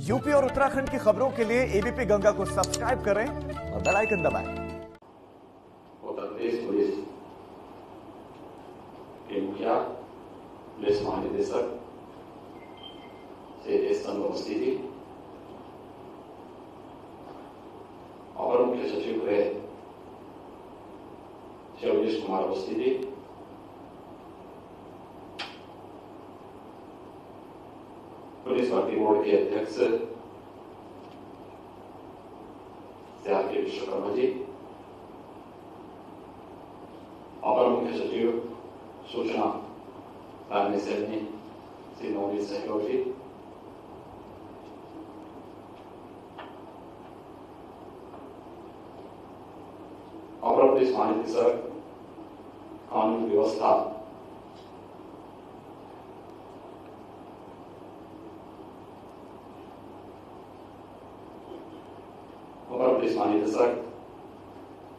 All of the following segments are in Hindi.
यूपी और उत्तराखंड की खबरों के लिए एबीपी गंगा को सब्सक्राइब करें और बेल आइकन दबाएं। उत्तर प्रदेश पुलिस के मुखिया पुलिस महानिदेशक से एस उपस्थिति, अपर मुख्य सचिव गृह शिवजीश कुमार उपस्थिति, पुलिस भर्ती बोर्ड के अध्यक्ष के विश्वकर्मा जी, अपर मुख्य सचिव सूचना राजनीय सैनी श्री नवनीत सहगल जी, अपर पुलिस महानिदेशक कानून व्यवस्था अपर पुलिस महानिदेशक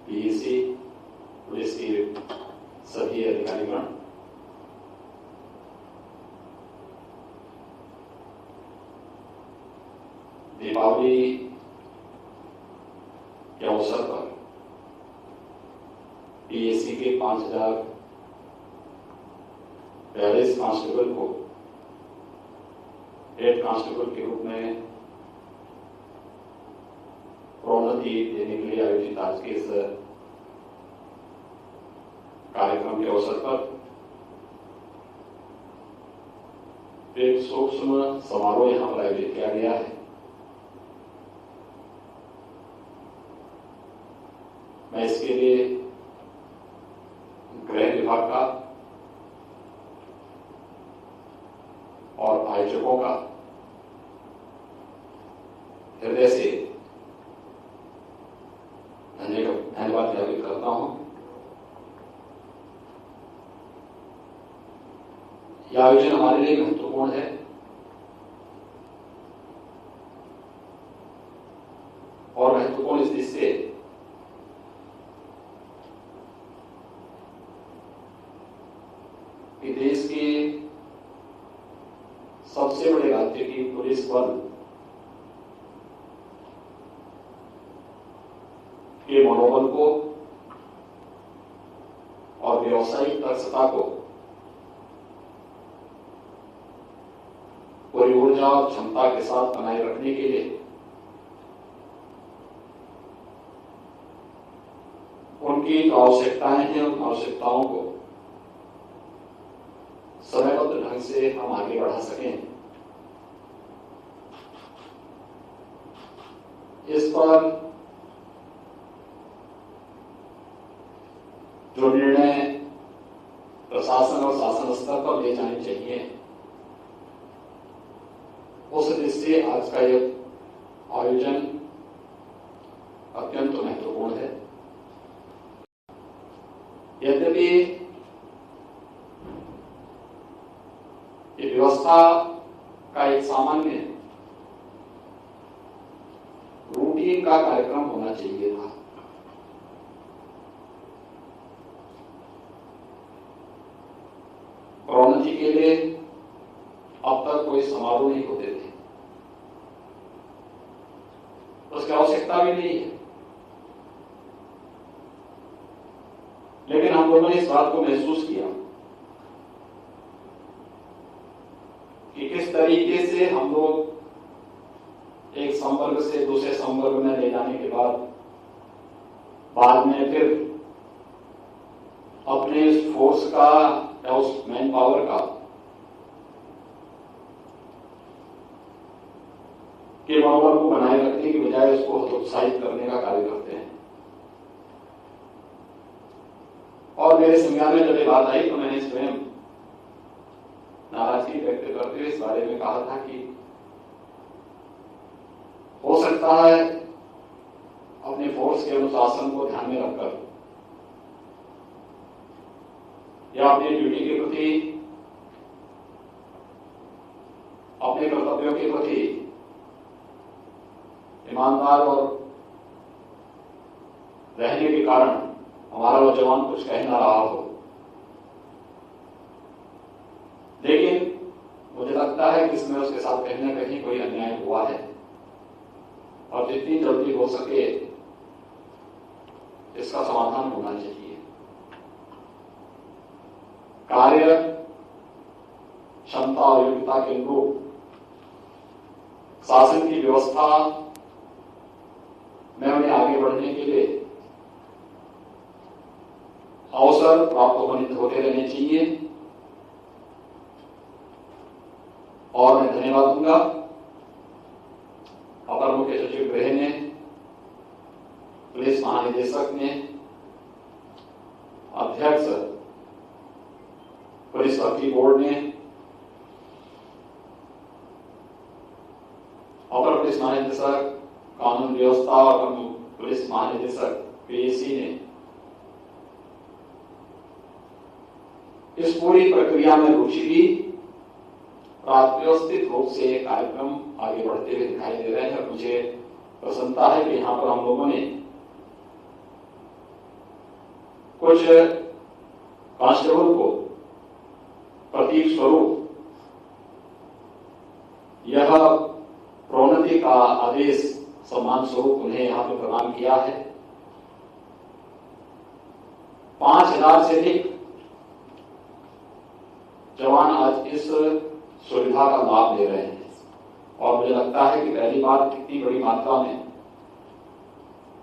पीएसी, पुलिस के सभी अधिकारीगण, दीपावली के अवसर पर पीएसी के 5042 कांस्टेबल को हेड कांस्टेबल के रूप में प्रोन्नति देने के लिए आयोजित आज के इस कार्यक्रम के अवसर पर एक सूक्ष्म समारोह यहां पर आयोजित किया गया है। मैं इसके लिए गृह विभाग का और आयोजकों का हृदय से धन्यवाद ज्ञापित करता हूं। यह आयोजन हमारे लिए महत्वपूर्ण है और महत्वपूर्ण इस दृष्टि से कि देश के सबसे बड़े राज्य की पुलिस बल के मनोबल को और व्यावसायिक दक्षता को पूरी ऊर्जा और क्षमता के साथ बनाए रखने के लिए उनकी जो आवश्यकताएं हैं उन आवश्यकताओं को समयबद्ध ढंग से हम आगे बढ़ा सकें, इस पर जो निर्णय प्रशासन और शासन स्तर पर ले जाने चाहिए, उस दृष्टि से आज का यह आयोजन अत्यंत महत्वपूर्ण है। यद्यपि ये व्यवस्था का एक सामान्य रूटीन का कार्यक्रम होना चाहिए था, प्रोन्नति के लिए अब तक कोई समारोह नहीं होते थे, उसकी आवश्यकता भी नहीं है। लेकिन हम लोगों ने इस बात को महसूस किया कि किस तरीके से हम लोग एक संवर्ग से दूसरे संवर्ग में ले जाने के बाद में फिर अपने उस फोर्स का या उस मैन पावर का के मनोबल को बनाए रखने की बजाय उसको हतोत्साहित करने का कार्य करते हैं। और मेरे संज्ञान में जब ये बात आई तो मैंने स्वयं नाराजगी व्यक्त करते हुए इस बारे में कहा था कि हो सकता है अपने फोर्स के अनुशासन को ध्यान में रखकर या अपनी ड्यूटी के प्रति, अपने कर्तव्यों के प्रति ईमानदार और रहने के कारण हमारा वो जवान कुछ कह ना रहा हो, लेकिन मुझे लगता है कि इसमें उसके साथ कहीं ना कहीं कोई अन्याय हुआ है। और जितनी जल्दी हो सके इसका समाधान होना चाहिए। कार्य क्षमता और योग्यता के अनुरूप शासन की व्यवस्था में उन्हें आगे बढ़ने के लिए अवसर प्राप्त होते रहने चाहिए। और मैं धन्यवाद दूंगा अपर मुख्य सचिव गृह ने, पुलिस महानिदेशक ने, अध्यक्ष पुलिस भर्ती बोर्ड ने, अपर पुलिस महानिदेशक कानून व्यवस्था और पुलिस महानिदेशक पीएसी ने इस पूरी प्रक्रिया में रुचि ली। व्यवस्थित रूप से ये कार्यक्रम आगे बढ़ते हुए दिखाई दे रहे हैं। मुझे प्रसन्नता है कि यहां पर हम लोगों ने कुछ कांस्टेबल को प्रतीक स्वरूप यह प्रोन्नति का आदेश सम्मान स्वरूप उन्हें यहां पर प्रदान किया है। 5000 से अधिक जवान आज इस सुविधा का लाभ ले रहे हैं और मुझे लगता है कि पहली बार इतनी बड़ी मात्रा में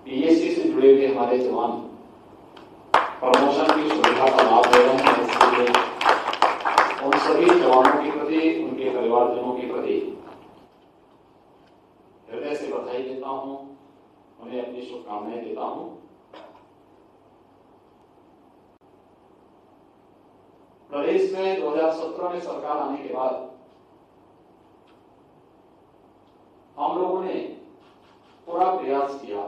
पीएससी से जुड़े हुए हमारे जवान प्रमोशन की सुविधा का लाभ ले रहे हैं। इसलिए उन सभी जवानों के प्रति, उनके परिवारजनों के प्रति हृदय से बधाई देता हूं, उन्हें अपनी शुभकामनाएं देता हूं। प्रदेश में 2017 में सरकार आने के बाद हम लोगों ने पूरा प्रयास किया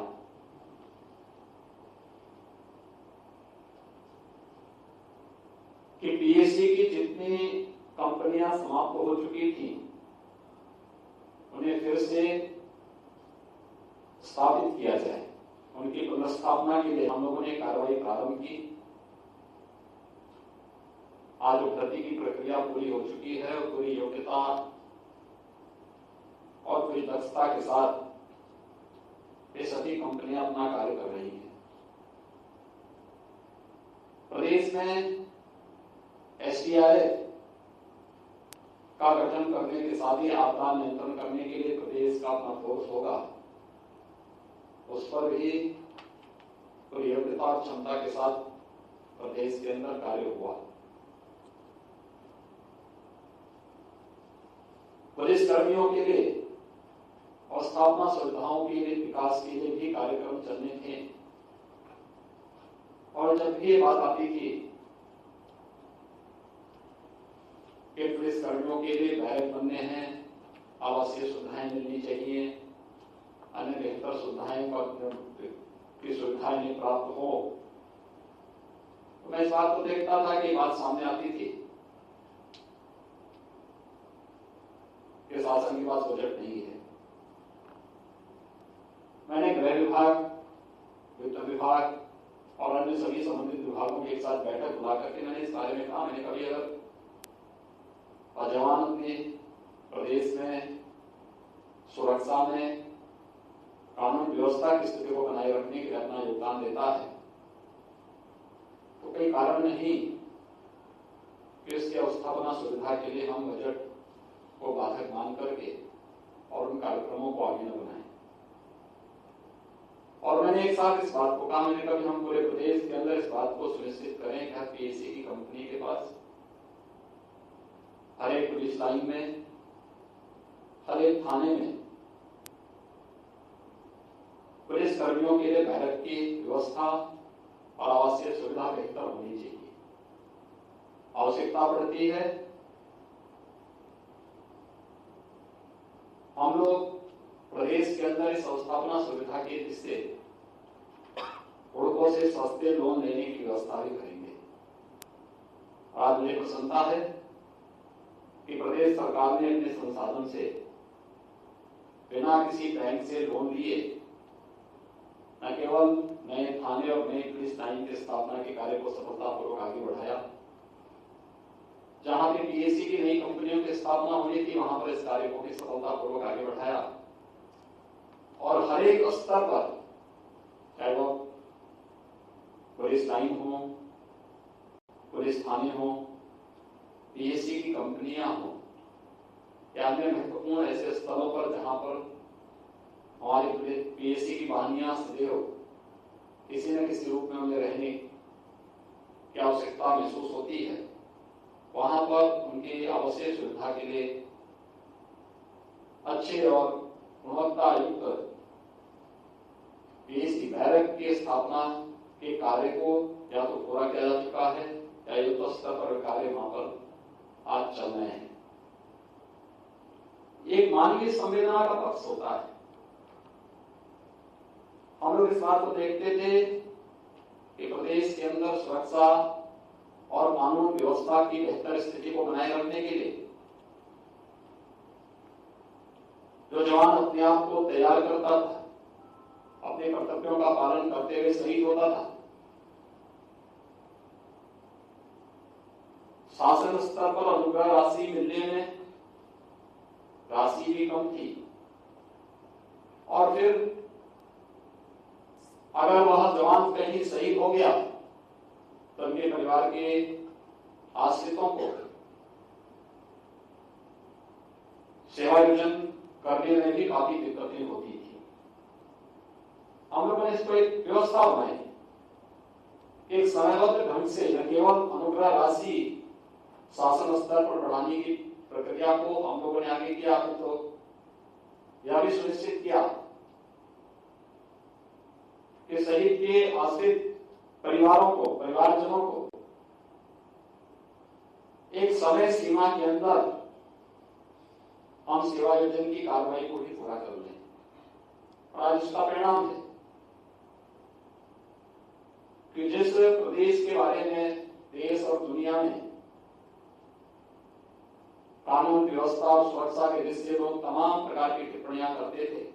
कि पीएससी की जितनी कंपनियां समाप्त हो चुकी थी उन्हें फिर से स्थापित किया जाए। उनकी पुनर्स्थापना के लिए हम लोगों ने कार्रवाई प्रारंभ की। आज भर्ती की प्रक्रिया पूरी हो चुकी है और पूरी योग्यता और पूरी दक्षता के साथ ये सभी कंपनियां अपना कार्य कर रही हैं। प्रदेश में एसडीआरएफ का गठन करने के साथ ही आपदा नियंत्रण करने के लिए प्रदेश का अपना फोर्स होगा, उस पर भी पूरी योग्यता और क्षमता के साथ प्रदेश के अंदर कार्य हुआ। पुलिस कर्मियों के लिए और स्थापना सुविधाओं के लिए, विकास के लिए भी कार्यक्रम चलने थे। और जब भी ये बात आती थी कि पुलिस कर्मियों के लिए बैरक बनने हैं, आवासीय सुविधाएं मिलनी चाहिए, अन्य बेहतर सुविधाएं की सुविधाएं नहीं प्राप्त हो, तो मैं इस बात को देखता था कि बात सामने आती थी कि शासन के पास बजट नहीं है। मैंने गृह विभाग, वित्त विभाग और अन्य सभी संबंधित विभागों की एक साथ बैठक बुला करके मैंने इस बारे में कहा, मैंने कभी अगर जवान अपने प्रदेश में सुरक्षा में कानून व्यवस्था की स्थिति को बनाए रखने के लिए अपना योगदान देता है तो कोई कारण नहीं कि इसके अवस्थापना सुविधा के लिए हम बजट को बाधक मान करके और उन कार्यक्रमों को आगे न बनाएं। और मैंने एक साथ इस बात को कहा, मैंने कभी हम पूरे प्रदेश के अंदर इस बात को सुनिश्चित करें कि हर पीएससी की कंपनी के पास हर एक पुलिस लाइन में, हर एक थाने में पुलिस कर्मियों के लिए बैरक की व्यवस्था और आवासीय सुविधा बेहतर होनी चाहिए। आवश्यकता पड़ती है हम लोग प्रदेश के अंदर इस अवस्थापना सुविधा के जिससे हुड़कों से सस्ते लोन लेने की व्यवस्था भी करेंगे। आज मुझे प्रसन्नता है कि प्रदेश सरकार ने अपने संसाधन से बिना किसी बैंक से लोन लिए न केवल नए थाने और नई पुलिस लाइन की स्थापना के कार्य को सफलतापूर्वक आगे बढ़ाया, जहां पे पीएससी की नई कंपनियों की स्थापना होनी थी वहां पर इस कार्य को भी सफलतापूर्वक आगे बढ़ाया और हर हर एक स्तर पर, चाहे वो पुलिस लाइन हो, पुलिस थाने हो, पीएससी की कंपनियां हो, या अन्य महत्वपूर्ण ऐसे स्थलों पर जहां पर हमारी पीएससी की वाहिनियां सदैव किसी न किसी रूप में उन्हें रहने की आवश्यकता महसूस होती है, वहां पर उनकी आवश्यक सुविधा के लिए अच्छे और गुणवत्ता युक्त पीएससी बैरक की स्थापना के कार्य को या तो पूरा किया जा चुका है या युद्ध स्तर पर कार्य वहां पर आज चल रहे हैं। एक मानवीय संवेदना का पक्ष होता है। हम लोग इस बात को देखते थे कि प्रदेश के अंदर सुरक्षा और कानून व्यवस्था की बेहतर स्थिति को बनाए रखने के लिए जो जवान अपने आप को तैयार करता था, अपने कर्तव्यों का पालन करते हुए शहीद होता था, शासन स्तर पर अनुग्रह राशि मिलने में राशि भी कम थी, और फिर अगर वह जवान कहीं शहीद हो गया तो उनके परिवार के आश्रितों को सेवायोजन करने में भी काफी दिक्कतें होती थी। हम लोगों ने इसको एक व्यवस्था बनाई, एक समयबद्ध ढंग से न केवल अनुग्रह राशि शासन स्तर पर बढ़ाने की प्रक्रिया को हम लोगों ने आगे किया, तो यह भी सुनिश्चित किया कि शहीद के आश्रित परिवारों को, परिवारजनों को एक समय सीमा के अंदर हम सेवा योजन की कार्रवाई को भी पूरा कर लें। और आज इसका परिणाम है कि जिस प्रदेश के बारे में देश और दुनिया में कानून व्यवस्था और सुरक्षा के दृष्टि लोग तमाम प्रकार की टिप्पणियां करते थे,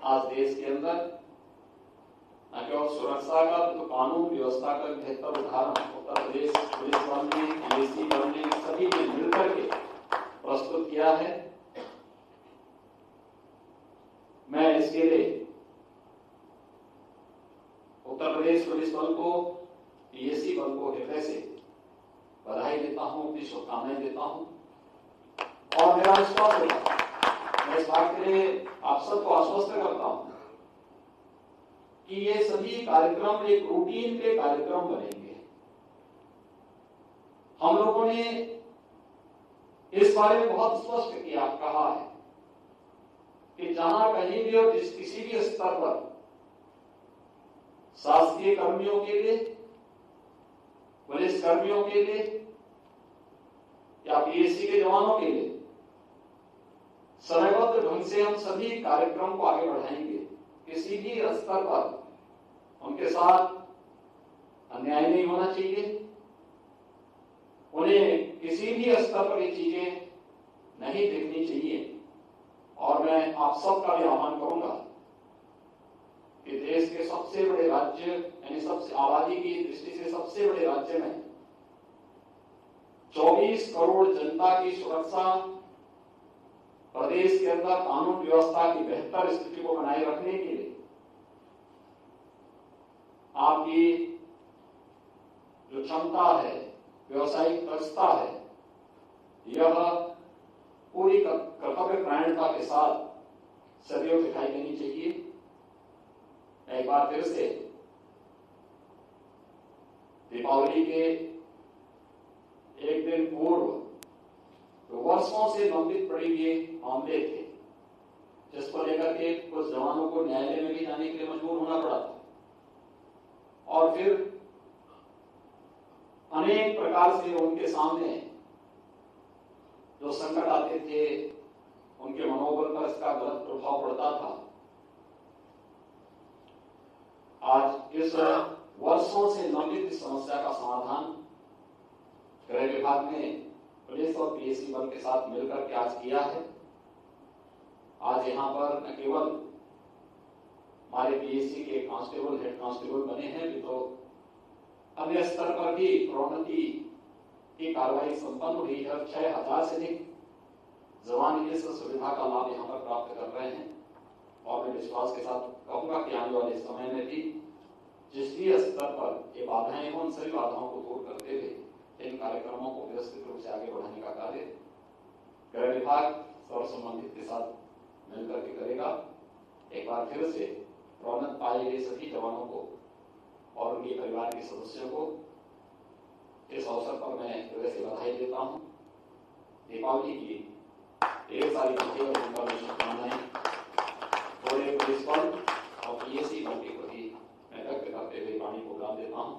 आज देश के अंदर न केवल सुरक्षा का तो कानून व्यवस्था का बेहतर उदाहरण उत्तर प्रदेश पुलिस बल ने, पीएससी बल ने, सभी ने मिलकर के प्रस्तुत किया है। मैं इसके लिए उत्तर प्रदेश पुलिस बल को, पीएससी बल को हृदय से बधाई देता हूं, अपनी शुभकामनाएं देता हूं, और मेरा विश्वास होगा, मैं इस बात के लिए आप सबको आश्वस्त करता हूं कि ये सभी कार्यक्रम एक रूटीन के कार्यक्रम बनेंगे। हम लोगों ने इस बारे में बहुत स्पष्ट किया, कहा है कि जहां कहीं भी और किसी भी स्तर पर शासकीय कर्मियों के लिए, पुलिस कर्मियों के लिए या पीएससी के जवानों के लिए समयबद्ध ढंग से हम सभी कार्यक्रम को आगे बढ़ाएंगे। किसी भी स्तर पर उनके साथ अन्याय नहीं होना चाहिए, उन्हें किसी भी स्तर पर ये चीजें नहीं दिखनी चाहिए। और मैं आप सबका भी आह्वान करूंगा कि देश के सबसे बड़े राज्य, यानी सबसे आबादी की दृष्टि से सबसे बड़े राज्य में 24 करोड़ जनता की सुरक्षा, प्रदेश के अंदर कानून व्यवस्था की बेहतर स्थिति को बनाए रखने के लिए आपकी जो क्षमता है, व्यवसायिक दक्षता है, यह पूरी कर्तव्य परायणता के साथ सदैव दिखाई देनी चाहिए। एक बार फिर से दीपावली के एक दिन पूर्व तो वर्षों से लंबित पड़ी हुए मामले थे, जिसको लेकर के कुछ जवानों को न्यायालय में भी जाने के लिए मजबूर होना पड़ा था, और फिर अनेक प्रकार से उनके सामने जो संकट आते थे, उनके मनोबल पर इसका गलत प्रभाव पड़ता था। आज इस वर्षों से लंबित समस्या का समाधान गृह विभाग ने पुलिस और पीएससी बल के साथ मिलकर के आज किया है। आज यहाँ पर न केवल हमारे पीएससी के कांस्टेबल, हेड कांस्टेबल बने हैं, भी तो अन्य स्तर पर भी प्रोन्नति की कार्रवाई संपन्न हुई है। 6000 से अधिक जवान इस सुविधा का लाभ यहाँ पर प्राप्त कर रहे हैं, और मैं विश्वास के साथ कहूंगा कि आने वाले समय में भी जिस भी स्तर पर ये बाधाएं हों, उन सभी बाधाओं को दूर करते हुए इन कार्यक्रमों को व्यवस्थित रूप से आगे बढ़ाने का कार्य गृह विभाग सर्व संबंधित के साथ मिलकर के करेगा। एक बार फिर से रौनक पाए गए सभी जवानों को और उनके परिवार के सदस्यों को इस अवसर पर मैं हृदय से बधाई देता हूँ। दीपावली की ढेर सारी बधाई और उनका शुभकामनाएं पूरे पुलिस बल और पीएससी बल के प्रति मैं व्यक्त करते हुए वाणी को विराम देता हूँ।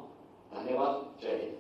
धन्यवाद। जय हिंद।